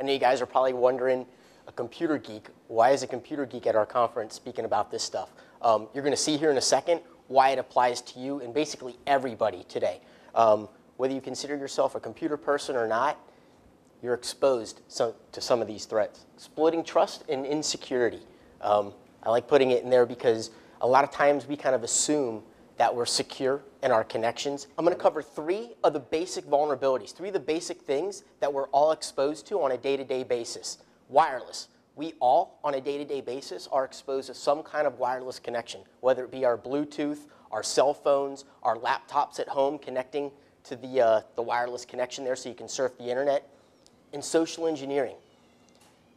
I know you guys are probably wondering, a computer geek, why is a computer geek at our conference speaking about this stuff? You're going to see here in a second why it applies to you and basically everybody today. Whether you consider yourself a computer person or not, you're exposed to some of these threats. Exploiting trust and insecurity. I like putting it in there because a lot of times we kind of assume that we're secure in our connections. I'm going to cover 3 of the basic vulnerabilities, 3 of the basic things that we're all exposed to on a day-to-day basis. Wireless. We all, on a day-to-day basis, are exposed to some kind of wireless connection, whether it be our Bluetooth, our cell phones, our laptops at home connecting to the wireless connection there so you can surf the internet. And social engineering.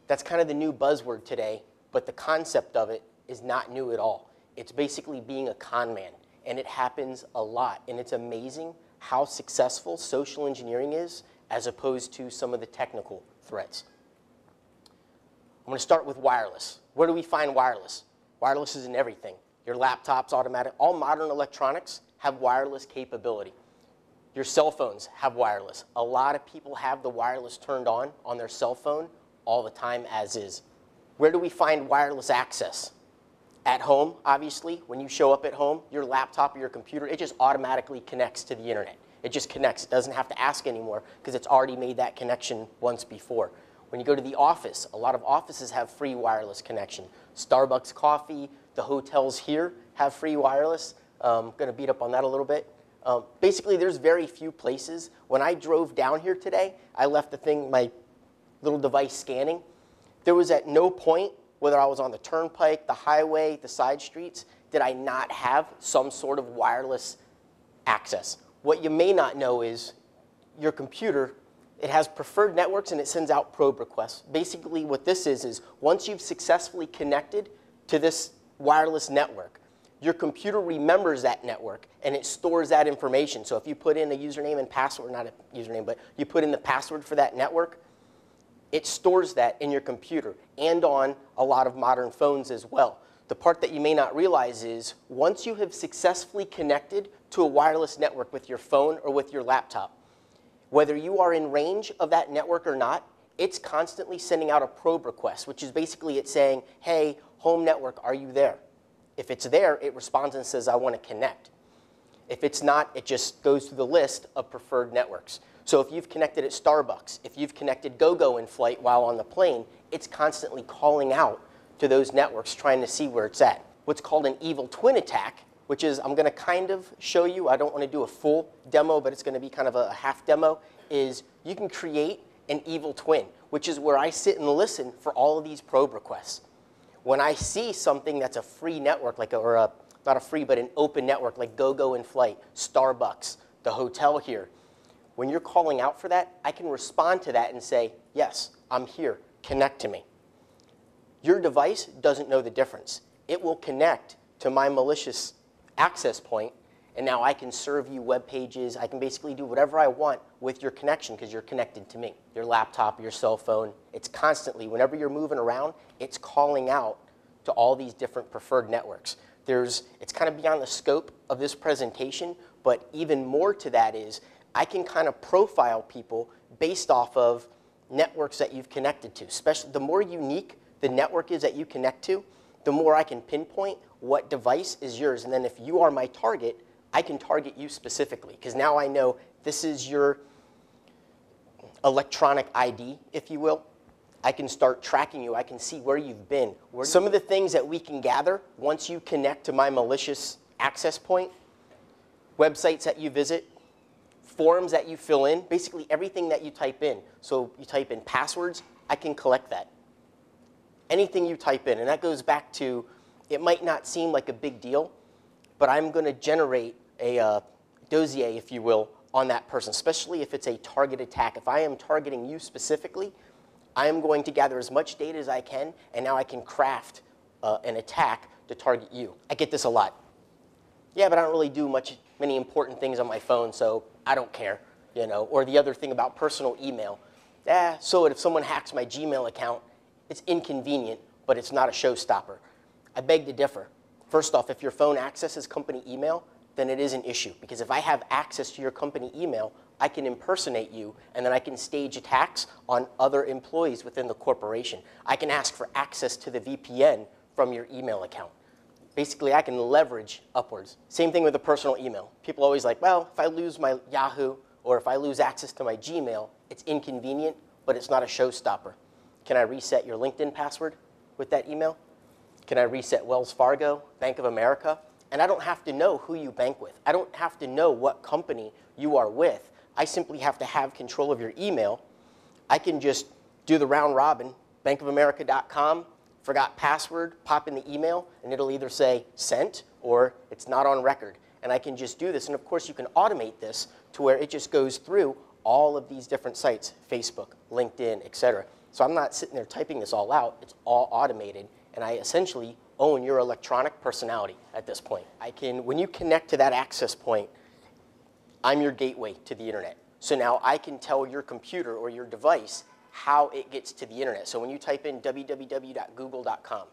That's kind of the new buzzword today, but the concept of it is not new at all. It's basically being a con man, and it happens a lot. And it's amazing how successful social engineering is as opposed to some of the technical threats. I'm going to start with wireless. Where do we find wireless? Wireless is in everything. Your laptops, automatic, all modern electronics have wireless capability. Your cell phones have wireless. A lot of people have the wireless turned on their cell phone all the time as is. Where do we find wireless access? At home, obviously. When you show up at home, your laptop or your computer, it just automatically connects to the internet. It just connects. It doesn't have to ask anymore because it's already made that connection once before. When you go to the office, a lot of offices have free wireless connection. Starbucks coffee, the hotels here have free wireless. I'm going to beat up on that a little bit. Basically, there's very few places. When I drove down here today, I left the thing, my little device scanning. There was at no point, whether I was on the turnpike, the highway, the side streets, did I not have some sort of wireless access. What you may not know is your computer, it has preferred networks and it sends out probe requests. Basically, what this is once you've successfully connected to this wireless network, your computer remembers that network and it stores that information. So if you put in a username and password, not a username, but you put in the password for that network, it stores that in your computer and on a lot of modern phones as well. The part that you may not realize is once you have successfully connected to a wireless network with your phone or with your laptop, whether you are in range of that network or not, it's constantly sending out a probe request, which is basically it's saying, hey, home network, are you there? If it's there, it responds and says, I want to connect. If it's not, it just goes through the list of preferred networks. So if you've connected at Starbucks, if you've connected GoGo in flight while on the plane, it's constantly calling out to those networks trying to see where it's at. What's called an evil twin attack, which is I'm going to kind of show you, I don't want to do a full demo, but it's going to be kind of a half demo, is you can create an evil twin, which is where I sit and listen for all of these probe requests. When I see something that's a free network, like not a free, but an open network, like GoGo in flight, Starbucks, the hotel here, when you're calling out for that, I can respond to that and say, yes, I'm here, connect to me. Your device doesn't know the difference. It will connect to my malicious access point, and now I can serve you web pages. I can basically do whatever I want with your connection because you're connected to me. Your laptop, your cell phone, it's constantly, whenever you're moving around, it's calling out to all these different preferred networks. It's kind of beyond the scope of this presentation, but even more to that is I can kind of profile people based off of networks that you've connected to. Especially the more unique the network is that you connect to, the more I can pinpoint what device is yours. And then if you are my target, I can target you specifically because now I know this is your electronic ID, if you will. I can start tracking you. I can see where you've been. Some of the things that we can gather once you connect to my malicious access point, websites that you visit, forms that you fill in, basically everything that you type in. So you type in passwords, I can collect that. Anything you type in, and that goes back to, it might not seem like a big deal, but I'm going to generate a dossier, if you will, on that person, especially if it's a target attack. If I am targeting you specifically, I am going to gather as much data as I can, and now I can craft an attack to target you. I get this a lot. Yeah, but I don't really do many important things on my phone, so I don't care, you know. Or the other thing about personal email. So if someone hacks my Gmail account, it's inconvenient, but it's not a showstopper. I beg to differ. First off, if your phone accesses company email, then it is an issue. Because if I have access to your company email, I can impersonate you, and then I can stage attacks on other employees within the corporation. I can ask for access to the VPN from your email account. Basically, I can leverage upwards. Same thing with a personal email. People always like, well, if I lose my Yahoo or if I lose access to my Gmail, it's inconvenient, but it's not a showstopper. Can I reset your LinkedIn password with that email? Can I reset Wells Fargo, Bank of America? And I don't have to know who you bank with. I don't have to know what company you are with. I simply have to have control of your email. I can just do the round robin, bankofamerica.com, forgot password, pop in the email, and it'll either say sent or it's not on record. And I can just do this. And of course, you can automate this to where it just goes through all of these different sites, Facebook, LinkedIn, et cetera. So I'm not sitting there typing this all out. It's all automated. And I essentially own your electronic personality at this point. When you connect to that access point, I'm your gateway to the internet. So now I can tell your computer or your device how it gets to the internet. So when you type in www.google.com,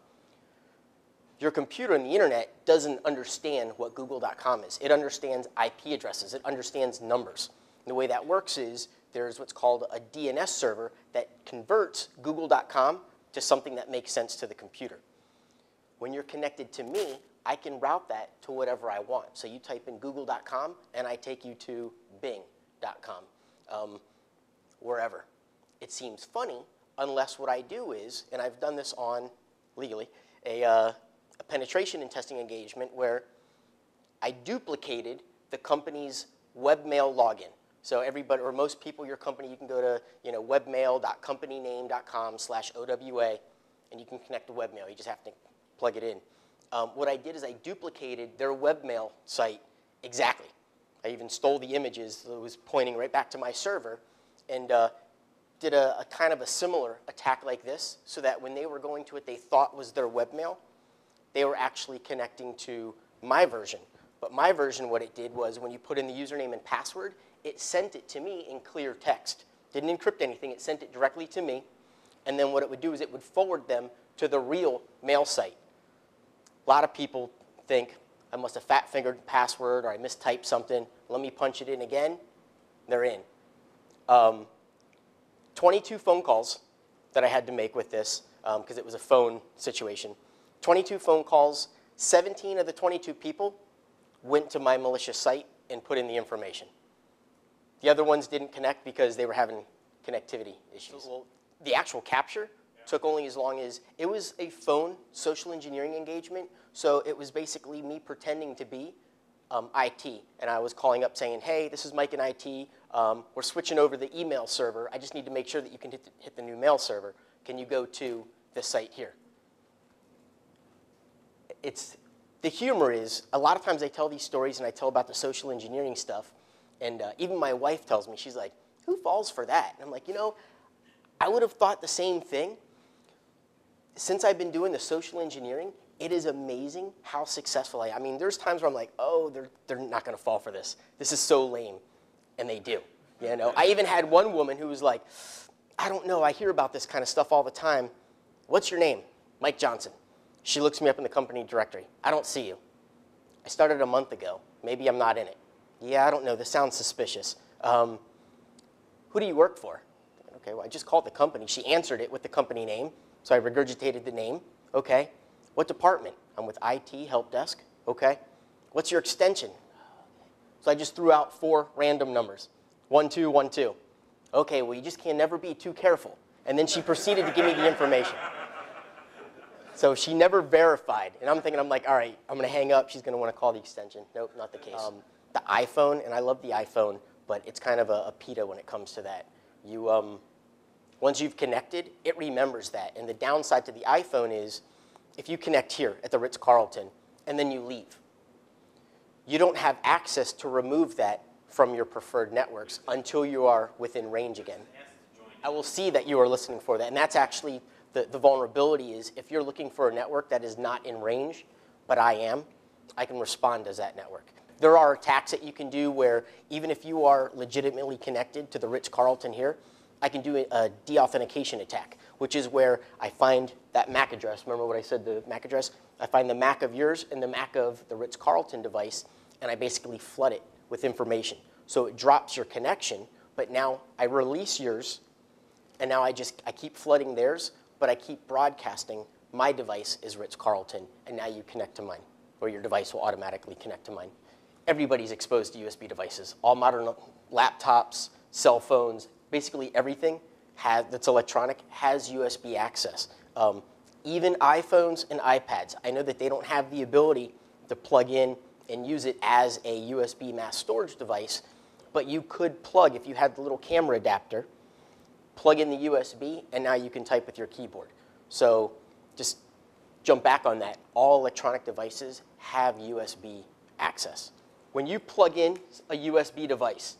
your computer and the internet doesn't understand what google.com is. It understands IP addresses. It understands numbers. And the way that works is there's what's called a DNS server that converts google.com to something that makes sense to the computer. When you're connected to me, I can route that to whatever I want. So you type in google.com, and I take you to bing.com, wherever. It seems funny unless what I do is, and I've done this on, legally, a penetration and testing engagement where I duplicated the company's webmail login. So everybody, or most people, your company, you can go to webmail.companyname.com/OWA, and you can connect to webmail. You just have to plug it in. What I did is I duplicated their webmail site exactly. I even stole the images that was pointing right back to my server, and did a kind of a similar attack like this, so that when they were going to what they thought was their webmail, they were actually connecting to my version. But my version, what it did was when you put in the username and password, it sent it to me in clear text. Didn't encrypt anything. It sent it directly to me. And then what it would do is it would forward them to the real mail site. A lot of people think, I must have fat-fingered the password or I mistyped something. Let me punch it in again. They're in. 22 phone calls that I had to make with this because it was a phone situation. 22 phone calls. 17 of the 22 people went to my malicious site and put in the information. The other ones didn't connect because they were having connectivity issues. Well, the actual capture took only as long as, it was a phone social engineering engagement, so it was basically me pretending to be IT, and I was calling up saying, hey, this is Mike in IT, we're switching over the email server, I just need to make sure that you can hit the new mail server. Can you go to this site here? The humor is, a lot of times I tell these stories and I tell about the social engineering stuff, and even my wife tells me, she's like, who falls for that? And I'm like, I would have thought the same thing. Since I've been doing the social engineering, it is amazing how successful I am. I mean, there's times where I'm like, oh, they're not going to fall for this. This is so lame. And they do. I even had one woman who was like, I don't know, I hear about this kind of stuff all the time. What's your name? Mike Johnson. She looks me up in the company directory. I don't see you. I started a month ago. Maybe I'm not in it. Yeah, I don't know. This sounds suspicious. Who do you work for? Okay, well, I just called the company. She answered it with the company name, so I regurgitated the name. Okay. What department? I'm with IT, help desk. Okay. What's your extension? So I just threw out 4 random numbers. 1212. Okay, well, you just can never be too careful. And then she proceeded to give me the information. So she never verified. And I'm like, all right, I'm going to hang up. She's going to want to call the extension. Nope, not the case. The iPhone, and I love the iPhone, but it's kind of a PETA when it comes to that. Once you've connected, it remembers that. And the downside to the iPhone is if you connect here at the Ritz-Carlton and then you leave, you don't have access to remove that from your preferred networks until you are within range again. I will see that you are listening for that. And that's actually the vulnerability is if you're looking for a network that is not in range, but I can respond as that network. There are attacks that you can do where even if you are legitimately connected to the Ritz-Carlton here, I can do a de-authentication attack, which is where I find that MAC address. Remember what I said, the MAC address? I find the MAC of yours and the MAC of the Ritz-Carlton device, and I basically flood it with information. So it drops your connection, but now I release yours, and now I keep flooding theirs, but I keep broadcasting my device is Ritz-Carlton, and now you connect to mine, or your device will automatically connect to mine. Everybody's exposed to USB devices. All modern laptops, cell phones, basically everything that's electronic has USB access. Even iPhones and iPads, I know that they don't have the ability to plug in and use it as a USB mass storage device, but you could plug, if you had the little camera adapter, plug in the USB, and now you can type with your keyboard. So just jump back on that. All electronic devices have USB access. When you plug in a USB device,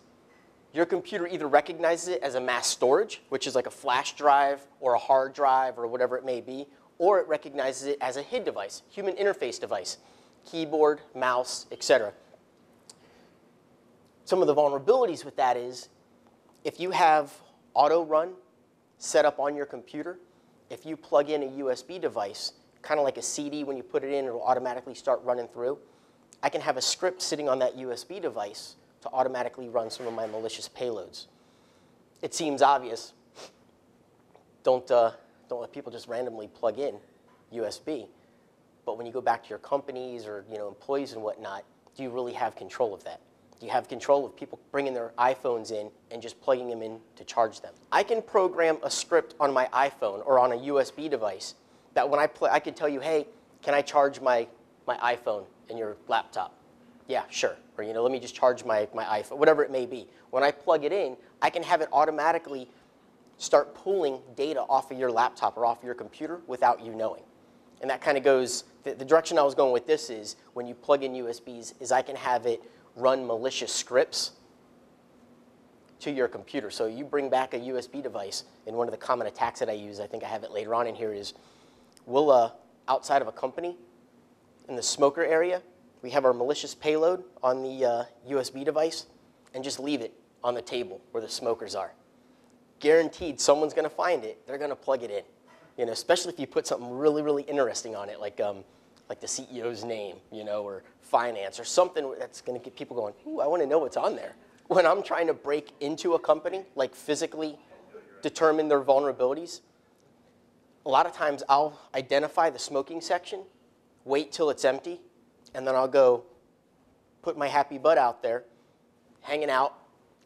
your computer either recognizes it as a mass storage, which is like a flash drive or a hard drive or whatever it may be, or it recognizes it as a HID device, human interface device, keyboard, mouse, etc. Some of the vulnerabilities with that is if you have auto run set up on your computer, if you plug in a USB device, kind of like a CD, when you put it in, it'll automatically start running through. I can have a script sitting on that USB device to automatically run some of my malicious payloads. It seems obvious. Don't let people just randomly plug in USB. But when you go back to your companies or employees and whatnot, do you really have control of that? Do you have control of people bringing their iPhones in and just plugging them in to charge them? I can program a script on my iPhone or on a USB device that when I can tell you, hey, can I charge my iPhone in your laptop? Yeah, sure. Or let me just charge my iPhone, whatever it may be. When I plug it in, I can have it automatically start pulling data off of your laptop or off of your computer without you knowing. And that kind of goes, the direction I was going with this is when you plug in USBs is I can have it run malicious scripts to your computer. So you bring back a USB device, and one of the common attacks that I use, I think I have it later on in here, is we'll, outside of a company, in the smoker area, we have our malicious payload on the USB device and just leave it on the table where the smokers are. Guaranteed someone's going to find it, they're going to plug it in. Especially if you put something really, really interesting on it, like the CEO's name, or finance, or something that's going to get people going, ooh, I want to know what's on there. When I'm trying to break into a company, like physically determine their vulnerabilities, a lot of times I'll identify the smoking section, wait till it's empty, and then I'll go put my happy butt out there, hanging out.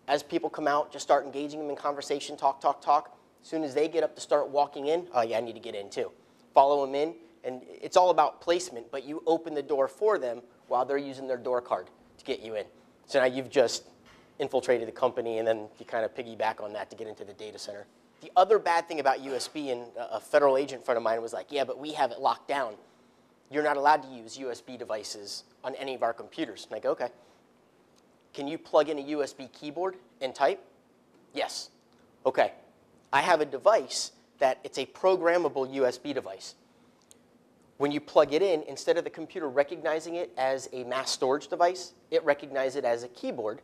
As people come out, just start engaging them in conversation, talk, talk, talk. As soon as they get up to start walking in, oh yeah, I need to get in too. Follow them in, and it's all about placement, but you open the door for them while they're using their door card to get you in. So now you've just infiltrated the company, and then you kind of piggyback on that to get into the data center. The other bad thing about USB, and a federal agent friend of mine was like, yeah, but we have it locked down. You're not allowed to use USB devices on any of our computers. And I go, okay. Can you plug in a USB keyboard and type? Yes. Okay. I have a device that it's a programmable USB device. When you plug it in, instead of the computer recognizing it as a mass storage device, it recognizes it as a keyboard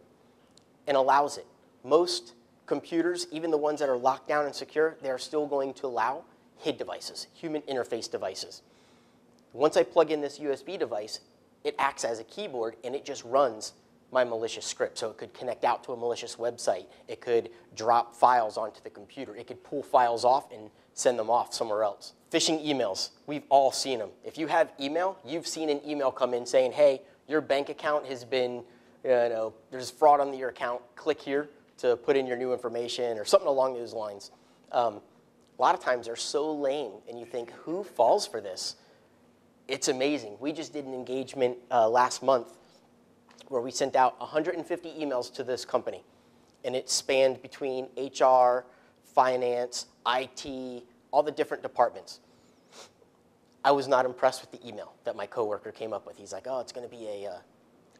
and allows it. Most computers, even the ones that are locked down and secure, they're still going to allow HID devices, human interface devices. Once I plug in this USB device, it acts as a keyboard, and it just runs my malicious script. So it could connect out to a malicious website. It could drop files onto the computer. It could pull files off and send them off somewhere else. Phishing emails, we've all seen them. If you have email, you've seen an email come in saying, hey, your bank account has been, there's fraud on your account. Click here to put in your new information or something along those lines. A lot of times they're so lame, and you think, who falls for this? It's amazing. We just did an engagement last month where we sent out 150 emails to this company, and it spanned between HR, finance, IT, all the different departments. I was not impressed with the email that my coworker came up with. He's like, oh, it's going to be a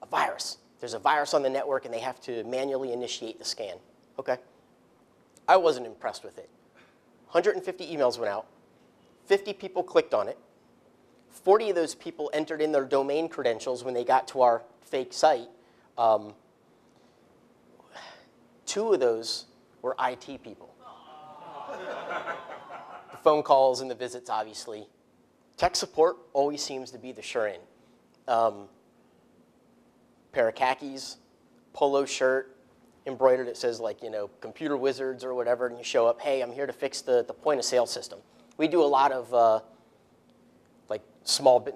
virus. There's a virus on the network, and they have to manually initiate the scan. Okay. I wasn't impressed with it. 150 emails went out. 50 people clicked on it. 40 of those people entered in their domain credentials when they got to our fake site. 2 of those were IT people. The phone calls and the visits, obviously. Tech support always seems to be the sure in. Pair of khakis, polo shirt, embroidered. It says like, computer wizards or whatever, and you show up, hey, I'm here to fix the point of sale system. We do a lot of like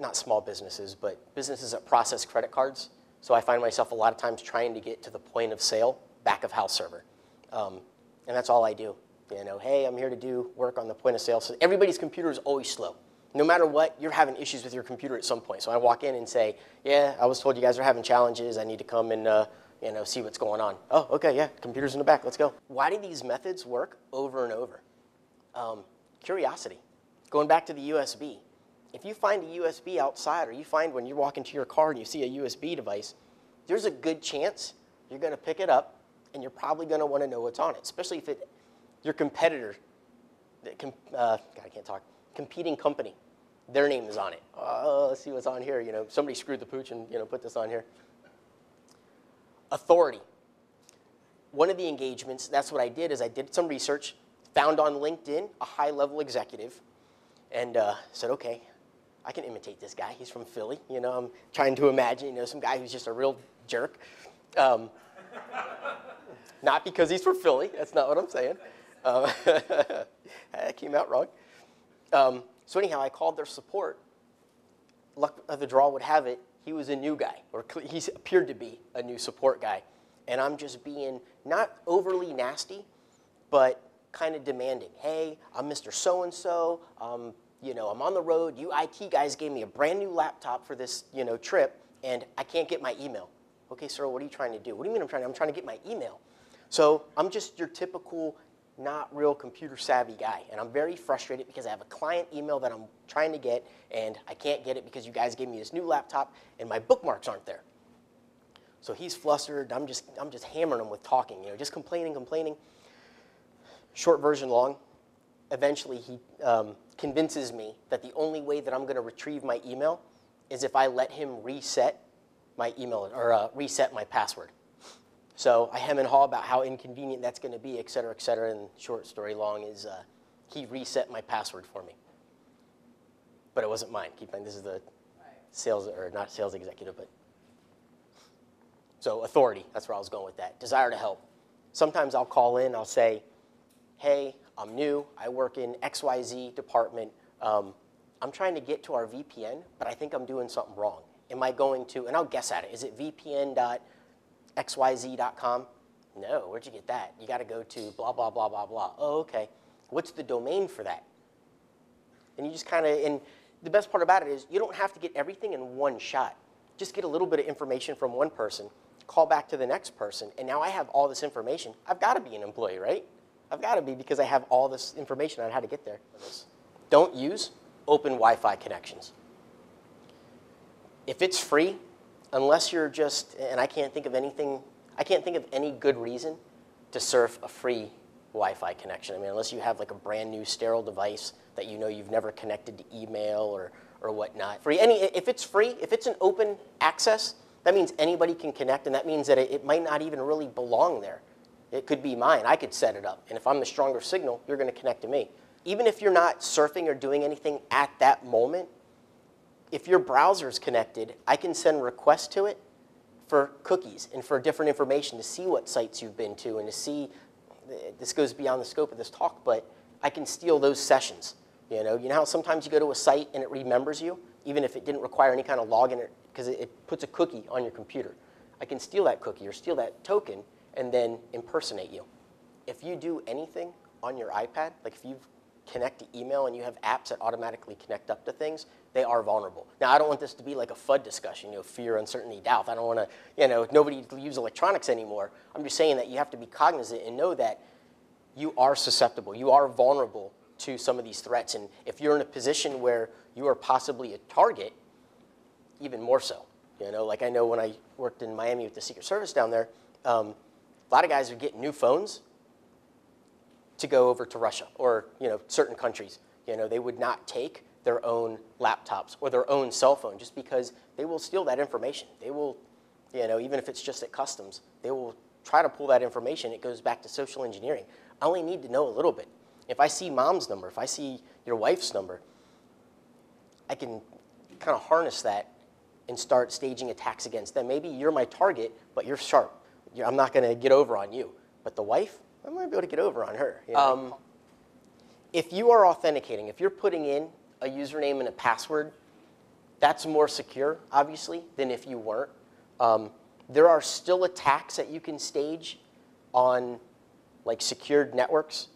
not small businesses, but businesses that process credit cards. So I find myself a lot of times trying to get to the point of sale back of house server. And that's all I do. Hey, I'm here to do work on the point of sale. So everybody's computer is always slow. No matter what, you're having issues with your computer at some point. So I walk in and say, yeah, I was told you guys are having challenges. I need to come and see what's going on. Oh, okay, yeah, computer's in the back. Let's go. Why do these methods work over and over? Curiosity. Going back to the USB. If you find a USB outside, or you find when you walk into your car and you see a USB device, there's a good chance you're going to pick it up, and you're probably going to want to know what's on it, especially if your competitor, God, I can't talk, competing company, their name is on it. Let's see what's on here. Somebody screwed the pooch and put this on here. Authority. One of the engagements, that's what I did, is I did some research, found on LinkedIn a high-level executive, and said, okay, I can imitate this guy. He's from Philly. I'm trying to imagine, some guy who's just a real jerk. Not because he's from Philly. That's not what I'm saying. That came out wrong. So anyhow, I called their support. Luck of the draw would have it, he was a new guy, or he appeared to be a new support guy. And I'm just being not overly nasty, but kind of demanding. Hey, I'm Mr. So-and-so. I'm on the road. You IT guys gave me a brand new laptop for this, trip, and I can't get my email. Okay, sir, what are you trying to do? What do you mean I'm trying to get my email. So I'm just your typical not real computer savvy guy, and I'm very frustrated because I have a client email that I'm trying to get, and I can't get it because you guys gave me this new laptop, and my bookmarks aren't there. So he's flustered. I'm just hammering him with talking, just complaining. Short version long. Eventually, he convinces me that the only way that I'm going to retrieve my email is if I let him reset my email or reset my password. So I hem and haw about how inconvenient that's going to be, et cetera, and short story long is he reset my password for me. But it wasn't mine. Keep in mind, this is the sales, or not sales executive, but. So authority, that's where I was going with that. Desire to help. Sometimes I'll call in, I'll say, hey, I'm new, I work in XYZ department. I'm trying to get to our VPN, but I think I'm doing something wrong. Am I going to, and I'll guess at it, is it vpn.xyz.com? No, where'd you get that? You got to go to blah, blah, blah, blah, blah. Oh, okay. What's the domain for that? And you just kind of, and the best part about it is you don't have to get everything in one shot. Just get a little bit of information from one person, call back to the next person, and now I have all this information. I've got to be an employee, right? I've got to be because I have all this information on how to get there. Don't use open Wi-Fi connections. If it's free, unless you're just, and I can't think of any good reason to surf a free Wi-Fi connection. I mean, unless you have like a brand new sterile device that you've never connected to email or whatnot. If it's free, if it's an open access, that means anybody can connect, and that means that it might not even really belong there. It could be mine. I could set it up, and if I'm the stronger signal, you're going to connect to me. Even if you're not surfing or doing anything at that moment, if your browser's connected, I can send requests to it for cookies and for different information to see what sites you've been to and to see, this goes beyond the scope of this talk, but I can steal those sessions. You know how sometimes you go to a site and it remembers you, even if it didn't require any kind of login, because it puts a cookie on your computer. I can steal that cookie or steal that token and then impersonate you. If you do anything on your iPad, like if you connect to email and you have apps that automatically connect up to things, they are vulnerable. Now, I don't want this to be like a FUD discussion, fear, uncertainty, doubt. I don't want to, nobody use electronics anymore. I'm just saying that you have to be cognizant and know that you are susceptible. You are vulnerable to some of these threats. And if you're in a position where you are possibly a target, even more so. Like I know when I worked in Miami with the Secret Service down there, a lot of guys would get new phones to go over to Russia or certain countries. They would not take their own laptops or their own cell phone just because they will steal that information. They will, even if it's just at customs, they will try to pull that information. It goes back to social engineering. I only need to know a little bit. If I see mom's number, if I see your wife's number, I can kind of harness that and start staging attacks against them. Maybe you're my target, but you're sharp. I'm not going to get over on you. But the wife, I might be able to get over on her. You know? If you are authenticating, if you're putting in a username and a password, that's more secure, obviously, than if you weren't. There are still attacks that you can stage on like secured networks.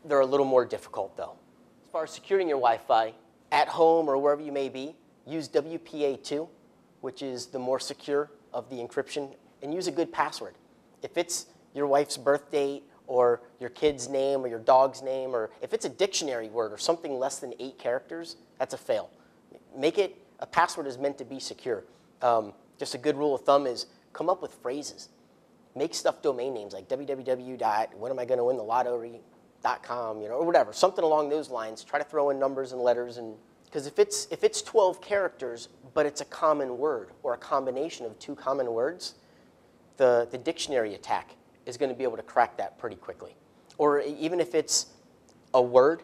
They're a little more difficult, though. As far as securing your Wi-Fi, at home or wherever you may be, use WPA2, which is the more secure of the encryption, and use a good password. If it's your wife's birth date or your kid's name or your dog's name, or if it's a dictionary word or something less than 8 characters, that's a fail. Make it, a password is meant to be secure. Just a good rule of thumb is come up with phrases. Make stuff domain names like www.whenamigonnawintheLottery.com, you know, or whatever, something along those lines. Try to throw in numbers and letters, and because if it's 12 characters, but it's a common word or a combination of 2 common words, the dictionary attack is going to be able to crack that pretty quickly. Or even if it's a word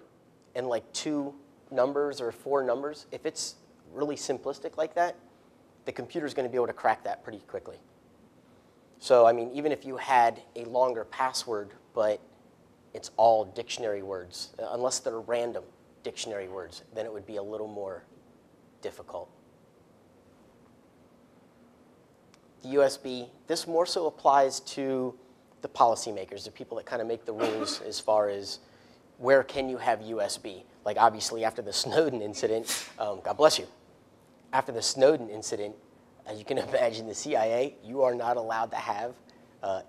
and like 2 numbers or 4 numbers, if it's really simplistic like that, the computer's going to be able to crack that pretty quickly. So, I mean, even if you had a longer password, but it's all dictionary words, unless they're random dictionary words, then it would be a little more difficult. The USB, this more so applies to the policymakers, the people that kind of make the rules as far as where can you have USB. Like obviously after the Snowden incident, God bless you, after the Snowden incident, as you can imagine, the CIA, you are not allowed to have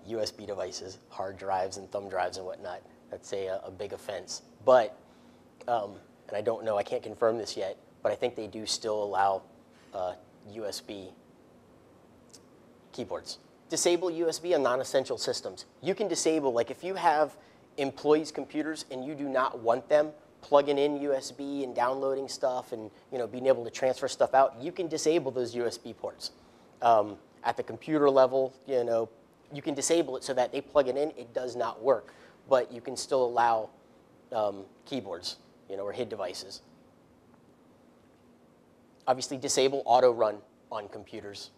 USB devices, hard drives and thumb drives and whatnot. That's a big offense. But, and I don't know, I can't confirm this yet, but I think they do still allow USB keyboards. Disable USB on non-essential systems. You can disable, like if you have employees' computers and you do not want them plugging in USB and downloading stuff and being able to transfer stuff out, you can disable those USB ports. At the computer level, you can disable it so that they plug it in, it does not work. But you can still allow keyboards, or HID devices. Obviously, disable auto run on computers.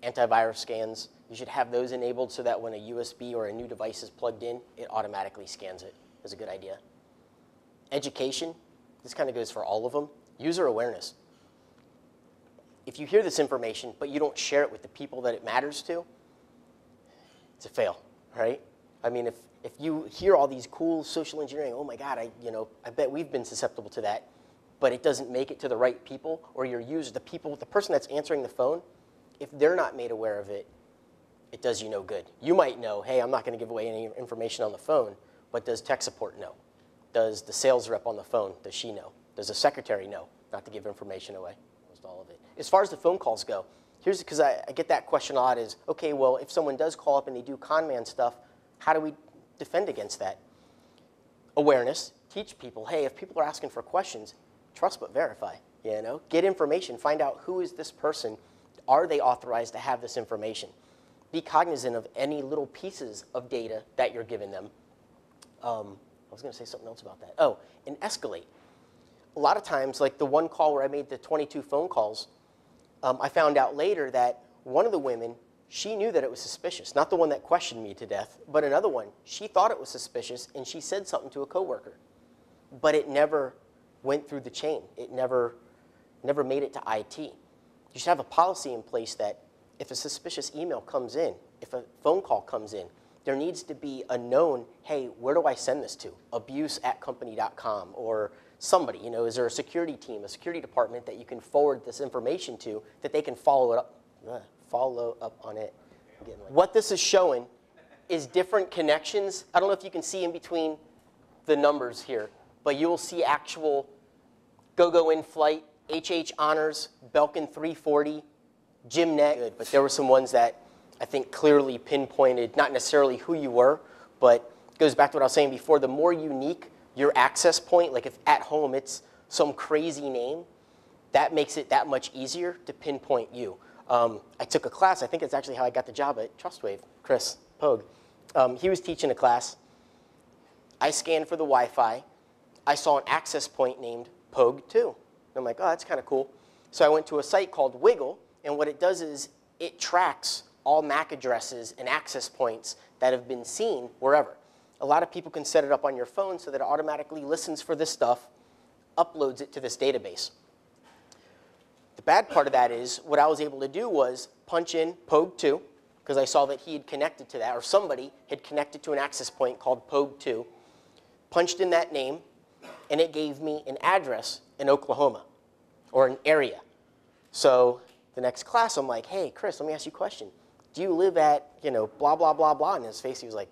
Antivirus scans, you should have those enabled so that when a USB or a new device is plugged in, it automatically scans it. That's a good idea. Education, this kind of goes for all of them. User awareness. If you hear this information, but you don't share it with the people that it matters to, it's a fail, right? I mean, if you hear all these cool social engineering, oh my God, I bet we've been susceptible to that, but it doesn't make it to the right people, or your user, the person that's answering the phone, if they're not made aware of it, it does you no good. You might know, hey, I'm not going to give away any information on the phone, but does tech support know? Does the sales rep on the phone, does she know? Does the secretary know not to give information away? Almost all of it. As far as the phone calls go, here's because I get that question a lot is, okay, well, if someone does call up and they do con man stuff, how do we defend against that? Awareness, teach people, hey, if people are asking for questions, trust but verify, Get information, find out who is this person, are they authorized to have this information? Be cognizant of any little pieces of data that you're giving them. I was going to say something else about that. Oh, and escalate. A lot of times, like the one call where I made the 22 phone calls, I found out later that one of the women, she knew that it was suspicious. Not the one that questioned me to death, but another one. She thought it was suspicious, and she said something to a coworker. But it never went through the chain. It never made it to IT. You should have a policy in place that if a suspicious email comes in, if a phone call comes in, there needs to be a known, hey, where do I send this to? abuse@company.com or somebody, is there a security team, a security department that you can forward this information to that they can follow up on it. What this is showing is different connections. I don't know if you can see in between the numbers here, but you will see actual GoGo in-flight, HH Honors, Belkin 340, Gymnet. Good, but there were some ones that I think clearly pinpointed not necessarily who you were, but it goes back to what I was saying before. The more unique your access point, like if at home it's some crazy name, that makes it that much easier to pinpoint you. I took a class, I think it's actually how I got the job at Trustwave, Chris Pogue. He was teaching a class. I scanned for the Wi-Fi. I saw an access point named Pogue 2. I'm like, oh, that's kind of cool. So I went to a site called Wiggle, and what it does is it tracks all MAC addresses and access points that have been seen wherever. A lot of people can set it up on your phone so that it automatically listens for this stuff, uploads it to this database. The bad part of that is what I was able to do was punch in POG2, because I saw that he had connected to that, or somebody had connected to an access point called POG2, punched in that name, and it gave me an address in Oklahoma, or an area. So the next class, I'm like, hey, Chris, let me ask you a question. Do you live at, you know, blah, blah, blah, blah? And in his face, he was like,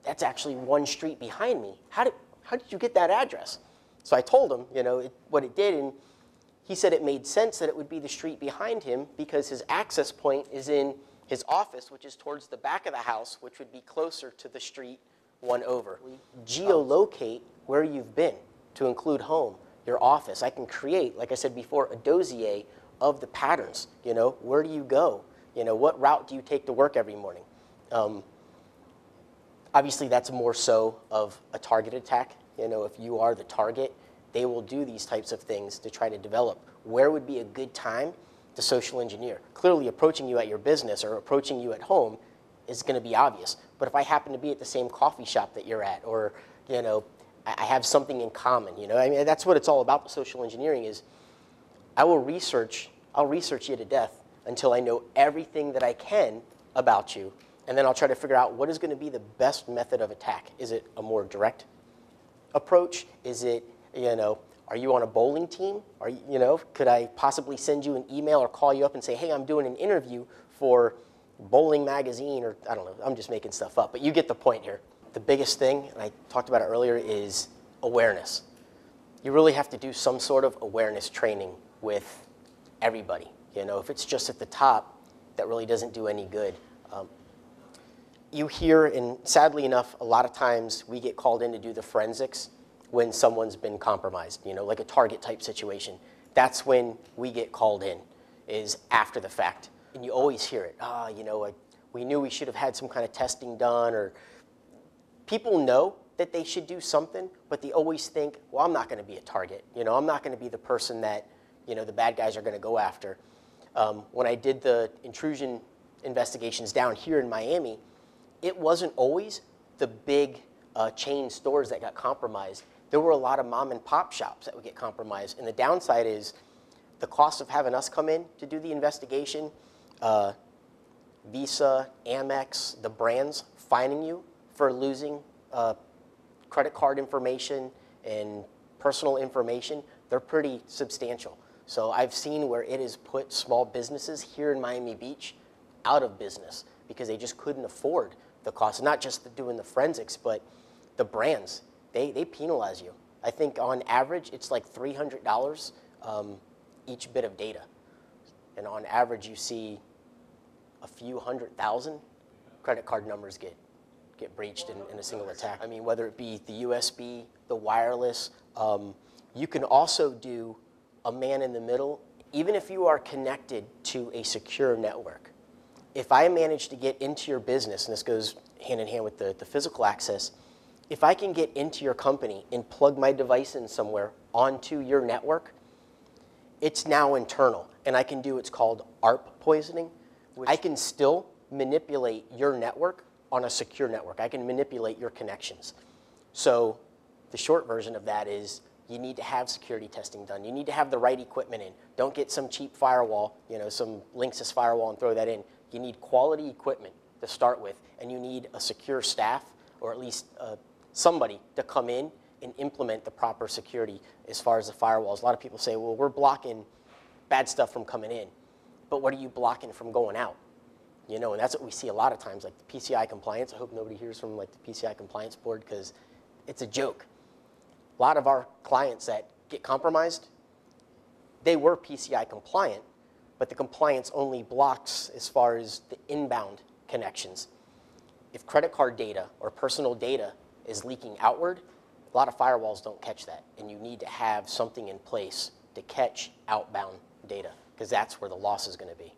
that's actually one street behind me. How did you get that address? So I told him, you know, what it did, and he said it made sense that it would be the street behind him because his access point is in his office, which is towards the back of the house, which would be closer to the street one over. Geolocate where you've been to include home, your office. I can create, like I said before, a dossier of the patterns. You know, where do you go? You know, what route do you take to work every morning? Obviously, that's more so of a target attack. You know, if you are the target, they will do these types of things to try to develop where would be a good time to social engineer. Clearly, approaching you at your business or approaching you at home is going to be obvious. But if I happen to be at the same coffee shop that you're at, or, you know, I have something in common, you know, I mean, that's what it's all about. The social engineering is, I'll research you to death until I know everything that I can about you, and then I'll try to figure out what is going to be the best method of attack. Is it a more direct approach? Is it, you know, are you on a bowling team? Are you, you know, could I possibly send you an email or call you up and say, hey, I'm doing an interview for Bowling Magazine, or I don't know, I'm just making stuff up, but you get the point here. The biggest thing, and I talked about it earlier, is awareness. You really have to do some sort of awareness training with everybody. You know, if it's just at the top, that really doesn't do any good. You hear, and sadly enough, a lot of times we get called in to do the forensics when someone's been compromised, you know, like a target type situation. That's when we get called in, is after the fact. And you always hear it, you know, we knew we should have had some kind of testing done, or people know that they should do something, but they always think, well, I'm not going to be a target. You know, I'm not going to be the person that, you know, the bad guys are going to go after. When I did the intrusion investigations down here in Miami, it wasn't always the big chain stores that got compromised. There were a lot of mom and pop shops that would get compromised. And the downside is the cost of having us come in to do the investigation, Visa, Amex, the brands fining you for losing credit card information and personal information, they're pretty substantial. So I've seen where it has put small businesses here in Miami Beach out of business because they just couldn't afford the cost. Not just doing the forensics, but the brands, they penalize you. I think on average, it's like $300 each bit of data. And on average, you see a few 100,000 credit card numbers get breached in a single attack. I mean, whether it be the USB, the wireless, you can also do a man in the middle, even if you are connected to a secure network. If I manage to get into your business, and this goes hand in hand with the physical access, if I can get into your company and plug my device in somewhere onto your network, it's now internal. And I can do what's called ARP poisoning. I can still manipulate your network on a secure network. I can manipulate your connections. So the short version of that is you need to have security testing done. You need to have the right equipment in. Don't get some cheap firewall, you know, some Linksys firewall and throw that in. You need quality equipment to start with, and you need a secure staff, or at least somebody to come in and implement the proper security as far as the firewalls. A lot of people say, well, we're blocking bad stuff from coming in, but what are you blocking from going out? You know, and that's what we see a lot of times, like the PCI compliance. I hope nobody hears from like the PCI compliance board because it's a joke. A lot of our clients that get compromised, they were PCI compliant, but the compliance only blocks as far as the inbound connections. If credit card data or personal data is leaking outward, a lot of firewalls don't catch that, and you need to have something in place to catch outbound data because that's where the loss is going to be.